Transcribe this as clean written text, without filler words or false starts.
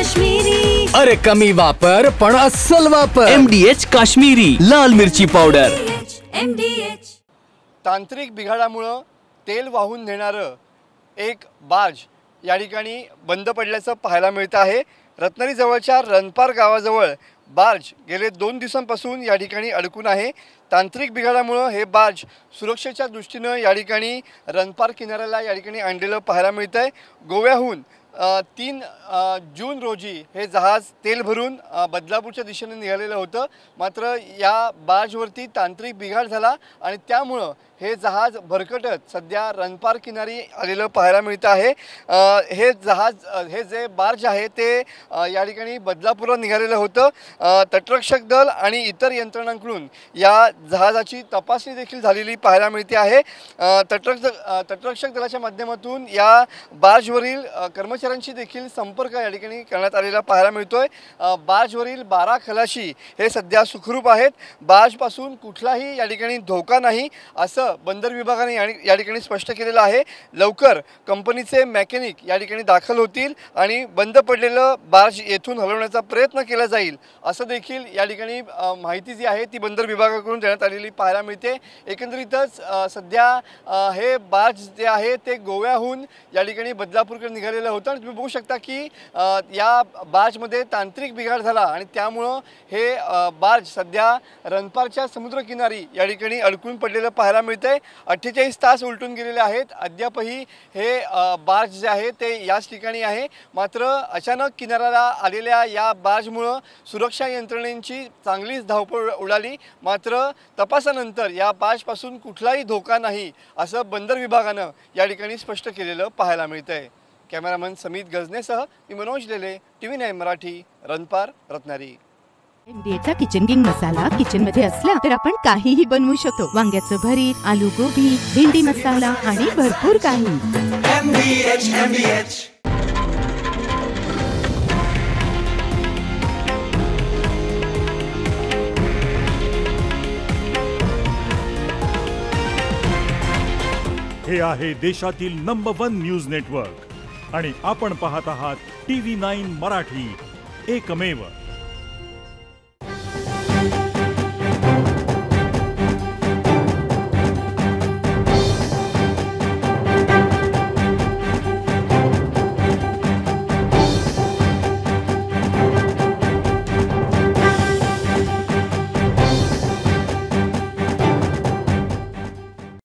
काश्मीरी। अरे कमी वापर पण अस्सल वापर। MDH काश्मीरी लाल मिरची पावडर। MDH तांत्रिक बिघाडामुळे तेल वाहून नेणारं एक बार्ज या ठिकाणी बंद पडल्याचं पाहायला मिळतं आहे। रत्नागिरी जवळच्या रणपार गावाजवळ बार्ज गेले 2 दिवसांपासून या ठिकाणी अडकून आहे। तांत्रिक बिघाडामुळे हे बार्ज सुरक्षेच्या दृष्टीने या ठिकाणी रणपार किनाऱ्याला या ठिकाणी आणलेलं पाहायला मिळतंय। गोव्याहून 3 जून रोजी हे जहाज तेल भरून बदलापूरच्या दिशेने निघालेलं होतं, मात्र या बार्जवरती तांत्रिक बिघाड झाला आणि त्यामुळं हे जहाज भरकटत सध्या रणपार किनारी आलेलं पाहायला मिळतं आहे। हे जहाज हे जे बार्ज आहे ते या ठिकाणी बदलापूरला निघालेलं होतं। तटरक्षक दल आणि इतर यंत्रणांकडून या जहाजाची तपासणी देखील झालेली पाहायला मिळते आहे। तटरक्षक दलाच्या माध्यमातून या बार्जवरील कर्मचाऱ्यांशी देखील संपर्क या ठिकाणी करण्यात आलेला पाहायला मिळतोय। बार्जवरील 12 खलाशी हे सध्या सुखरूप आहेत। बार्जपासून कुठलाही या ठिकाणी धोका नाही असं बंदर विभागाने या ठिकाणी स्पष्ट केलेलं आहे। लवकर कंपनीचे मेकॅनिक या ठिकाणी दाखल होतील आणि बंद पडलेलं बार्ज येथून हलवण्याचा प्रयत्न केला जाईल असं देखील या ठिकाणी माहिती जी आहे ती बंदर विभागाकडून देण्यात आलेली पाहायला मिळते। एकंदरीतच सध्या हे बार्ज जे आहे ते गोव्याहून या ठिकाणी बदलापूरकडे निघालेलं होतं आणि तुम्ही बघू शकता की या बार्जमध्ये तांत्रिक बिघाड झाला आणि त्यामुळं हे बार्ज सध्या रणपारच्या समुद्रकिनारी या ठिकाणी अडकून पडलेलं पाहायला मिळतंय। 48 तास उलटून गेलेले आहेत, अद्यापही हे बार्ज जे आहे ते याच ठिकाणी आहे। मात्र अचानक किनाऱ्याला आलेल्या या बार्जमुळे सुरक्षा यंत्रणेची चांगलीच धावपळ उडाली, मात्र तपासानंतर या बार्जपासून कुठलाही धोका नाही असं बंदर विभागानं या ठिकाणी स्पष्ट केलेलं पाहायला मिळतंय। कॅमेरामन समीत गजनेसह मी मनोज लेले, TV9 मराठी, रणपार, रत्नागिरी। MDHचा किचन किंग मसाला किचन मध्ये असला तर आपण काहीही बनवू शकतो। वांग्याचं भरीत, आलू गोबी, भेंडी मसाला आणि भरपूर काही। MDH हे आहे देशातील नंबर 1 न्यूज नेटवर्क आणि आपण पाहत आहात TV9 मराठी, एकमेव।